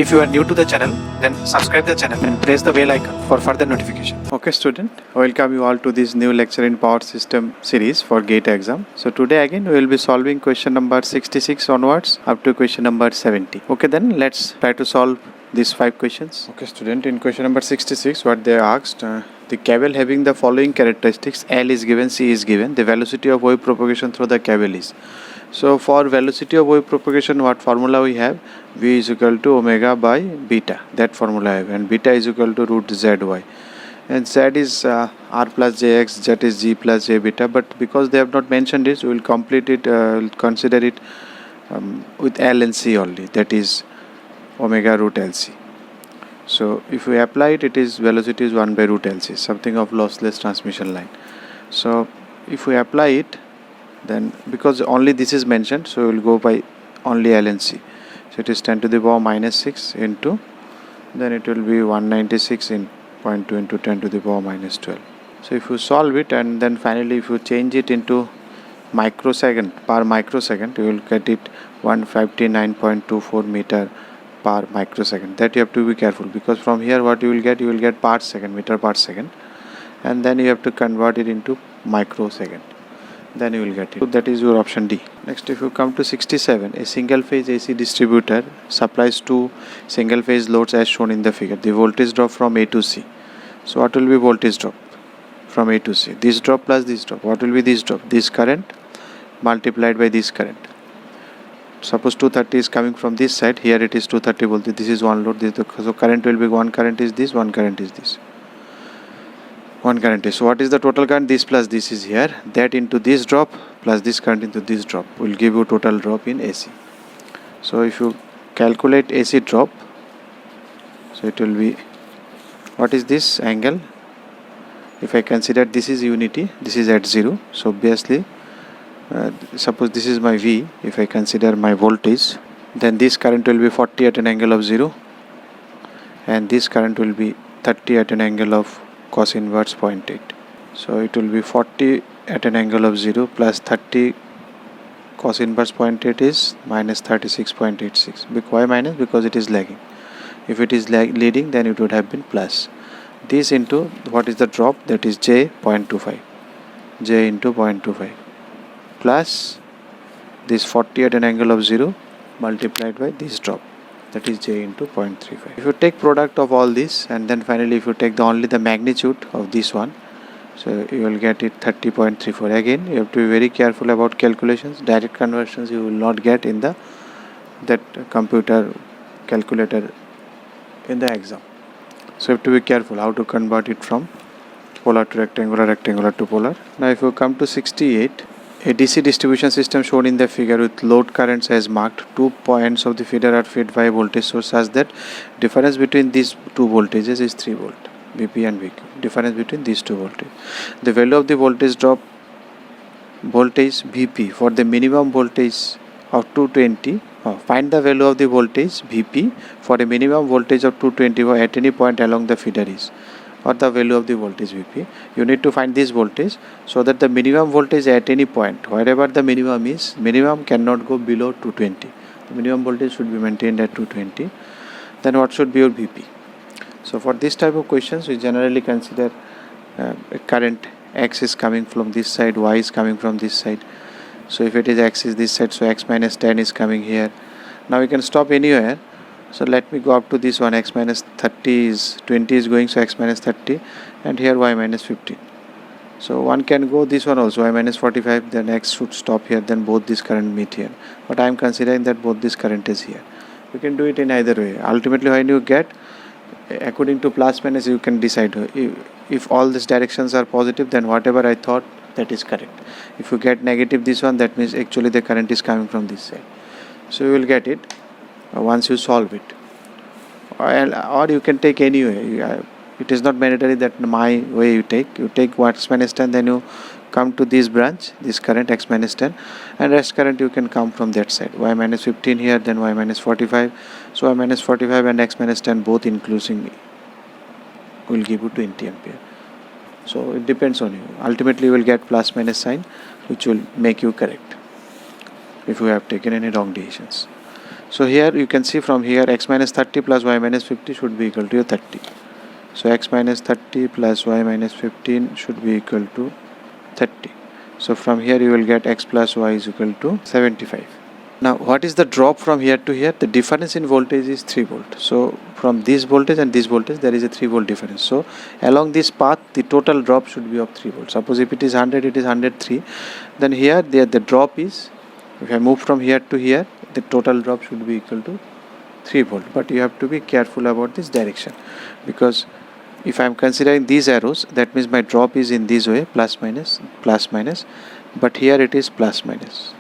If you are new to the channel, then subscribe the channel and press the bell icon for further notification. Okay student, welcome you all to this new lecture in power system series for GATE exam. So today again we will be solving question number 66 onwards up to question number 70. Okay, then let's try to solve these 5 questions. Okay student, in question number 66 what they asked, the cable having the following characteristics: L is given, C is given, the velocity of wave propagation through the cable is. So for velocity of wave propagation, what formula we have? V is equal to omega by beta, that formula I have, and beta is equal to root zy, and z is r plus jx, z is g plus j beta, but because they have not mentioned this, we will complete it, we'll consider it with L and C only, that is omega root LC. So if we apply it, it is velocity is 1 by root LC, something of lossless transmission line. So if we apply it, then because only this is mentioned, so we will go by only L and C. So it is 10 to the power minus 6 into, then it will be 196 in 0.2 into 10 to the power minus 12. So if you solve it and then finally if you change it into microsecond, per microsecond, you will get it 159.24 meter per microsecond. That you have to be careful, because from here what you will get per second, meter per second, and then you have to convert it into microsecond, then you will get it. So that is your option D. Next, if you come to 67, a single phase AC distributor supplies two single phase loads as shown in the figure. The voltage drop from A to C. So what will be voltage drop from A to C? This drop plus this drop. What will be this drop? This current multiplied by this current. Suppose 230 is coming from this side, here it is 230 voltage, this is one load, so current will be, one current is this, one current is this. One current is, so what is the total current? This plus this is here, that into this drop plus this current into this drop will give you total drop in AC. So if you calculate AC drop, so it will be, what is this angle? If I consider this is unity, this is at 0, so obviously suppose this is my V, if I consider my voltage, then this current will be 40 at an angle of 0, and this current will be 30 at an angle of cos inverse 0.8. So it will be 40 at an angle of 0 plus 30 cos inverse 0.8 is minus 36.86. Why minus? Because it is lagging. If it is leading, then it would have been plus. This into what is the drop? That is J 0.25. J into 0.25 plus this 40 at an angle of 0 multiplied by this drop, that is J into 0.35. If you take product of all this and then finally if you take only the magnitude of this one, so you will get it 30.34. Again you have to be very careful about calculations. Direct conversions you will not get in that computer calculator in the exam. So you have to be careful how to convert it from polar to rectangular, rectangular to polar. Now if you come to 68, a DC distribution system shown in the figure with load currents as marked. 2 points of the feeder are fed by a voltage source such that difference between these two voltages is 3 volt, VP and VQ. Difference between these two voltages. The value of the voltage drop, voltage VP for the minimum voltage of 220. Find the value of the voltage VP for a minimum voltage of 220 at any point along the feeder is, or the value of the voltage VP. You need to find this voltage so that the minimum voltage at any point, wherever the minimum is, minimum cannot go below 220. The minimum voltage should be maintained at 220. Then what should be your VP? So for this type of questions, we generally consider a current X is coming from this side, Y is coming from this side. So if it is X is this side, so X minus 10 is coming here. Now we can stop anywhere. So let me go up to this one, X minus 30 is 20 is going, so X minus 30, and here Y minus 15. So one can go this one also, Y minus 45, then X should stop here, then both this current meet here. But I am considering that both this current is here. You can do it in either way. Ultimately when you get, according to plus minus, you can decide. If all these directions are positive, then whatever I thought, that is correct. If you get negative this one, that means actually the current is coming from this side. So you will get it once you solve it, or you can take any way. It is not mandatory that my way you take X minus 10, then you come to this branch, this current X minus 10, and rest current you can come from that side, Y minus 15 here, then Y minus 45. So Y minus 45 and X minus 10 both including will give you 20 ampere. So it depends on you. Ultimately you will get plus minus sign, which will make you correct if you have taken any wrong decisions. So here you can see from here x minus 30 plus y minus 50 should be equal to 30. So x minus 30 plus y minus 15 should be equal to 30. So from here you will get x plus y is equal to 75. Now what is the drop from here to here? The difference in voltage is 3 volt. So from this voltage and this voltage there is a 3 volt difference. So along this path the total drop should be of 3 volt. Suppose if it is 100, it is 103. Then here the drop is, if I move from here to here, the total drop should be equal to 3 volt. But you have to be careful about this direction, because if I am considering these arrows, that means my drop is in this way, plus minus, but here it is plus minus.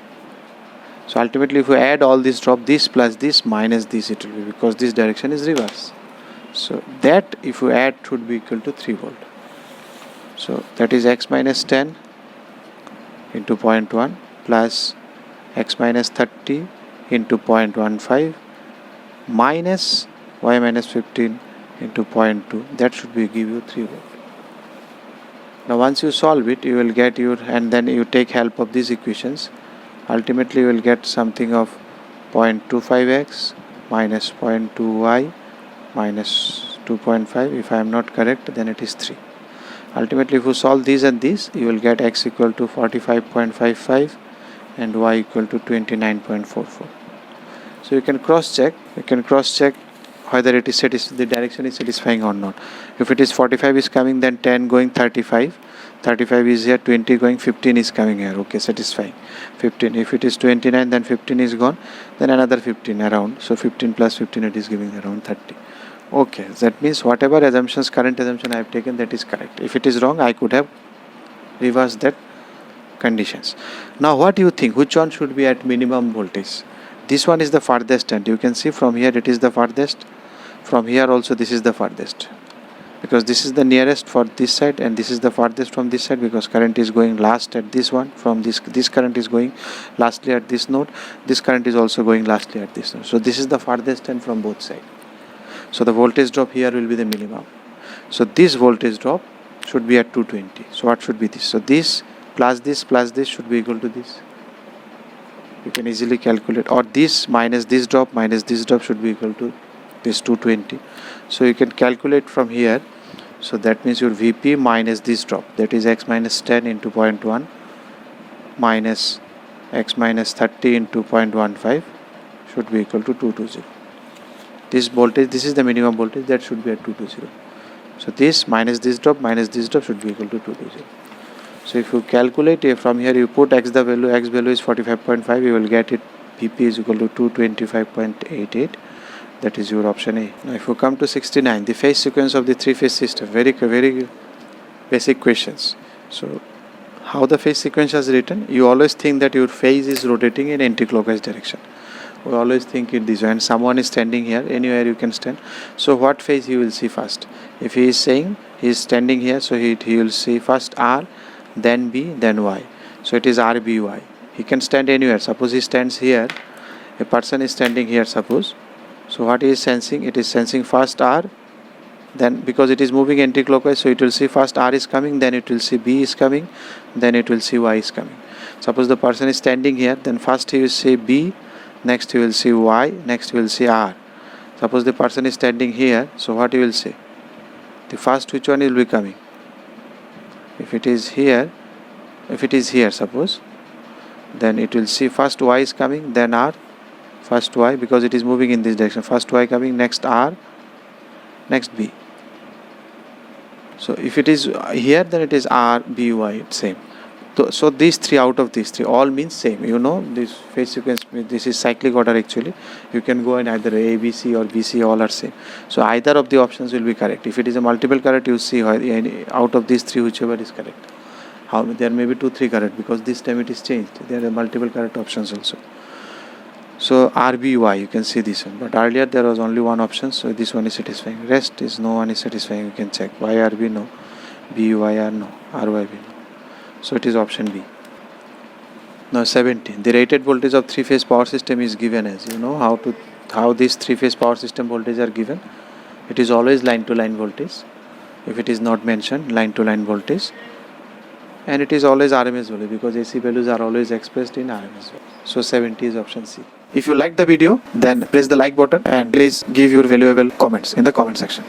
So ultimately if we add all this drop, this plus this minus this it will be, because this direction is reverse. So that if we add should be equal to 3 volt. So that is x minus 10 into 0.1 plus x minus 30 into 0.15 minus y minus 15 into 0.2. That should be give you 3 volt. Now once you solve it, you will get your, and then you take help of these equations. Ultimately you will get something of 0.25x minus 0.2y minus 2.5. If I am not correct, then it is 3. Ultimately if you solve these and these, you will get x equal to 45.55 and y equal to 29.44. So you can cross check whether it is the direction is satisfying or not. If it is 45 is coming, then 10 going 35 is here, 20 going, 15 is coming here. Okay, satisfying. 15. If it is 29, then 15 is gone, then another 15 around. So 15 plus 15, it is giving around 30. Okay, that means whatever assumptions, current assumption I have taken, that is correct. If it is wrong, I could have reversed that conditions. Now what do you think, which one should be at minimum voltage? This one is the farthest end. You can see from here it is the farthest. From here also this is the farthest, because this is the nearest for this side, and this is the farthest from this side, because current is going last at this one. From this current is going lastly at this node. This current is also going lastly at this node. So this is the farthest end from both sides. So the voltage drop here will be the minimum. So this voltage drop should be at 220. So what should be this? So this plus this should be equal to this. You can easily calculate, or this minus this drop should be equal to this 220. So you can calculate from here. So that means your Vp minus this drop, that is x minus 10 into 0.1 minus x minus 30 into 0.15 should be equal to 220. This voltage, this is the minimum voltage, that should be at 220. So this minus this drop should be equal to 220. So if you calculate from here, you put x value is 45.5, you will get it Vp is equal to 225.88. That is your option A. Now if you come to 69, the phase sequence of the three-phase system, very basic questions. So how the phase sequence is written, you always think that your phase is rotating in anti-clockwise direction. We always think it this way, and someone is standing here, anywhere you can stand. So what phase you will see first? If he is saying he is standing here, so he will see first R, then B, then Y. So it is RBY. He can stand anywhere. Suppose he stands here, a person is standing here, suppose. So what he is sensing? It is sensing first R, then because it is moving anti-clockwise, so it will see first R is coming, then it will see B is coming, then it will see Y is coming. Suppose the person is standing here, then first he will see B, next he will see Y, next he will see R. Suppose the person is standing here, so what he will say? The first which one will be coming? If it is here, suppose, then it will see first Y is coming, then R, first Y, because it is moving in this direction, first Y coming, next R, next B. So if it is here, then it is R, B, Y, same. So these three, out of these three, all means same. You know, this phase sequence, this is cyclic order actually. You can go in either A, B, C or B, C, all are same. So either of the options will be correct. If it is a multiple correct, you see out of these three, whichever is correct. There may be 2, 3 correct, because this time it is changed. There are multiple correct options also. So RBY, you can see this one. But earlier there was only one option, so this one is satisfying. Rest is no one is satisfying. You can check. YRB no, BYR no, RYB no. So it is option B. Now 17. The rated voltage of three-phase power system is given as, you know how these three-phase power system voltage are given. It is always line-to-line voltage. If it is not mentioned, line-to-line voltage. And it is always RMS value, because AC values are always expressed in RMS value. So 70 is option C. If you like the video, then press the like button and please give your valuable comments in the comment section.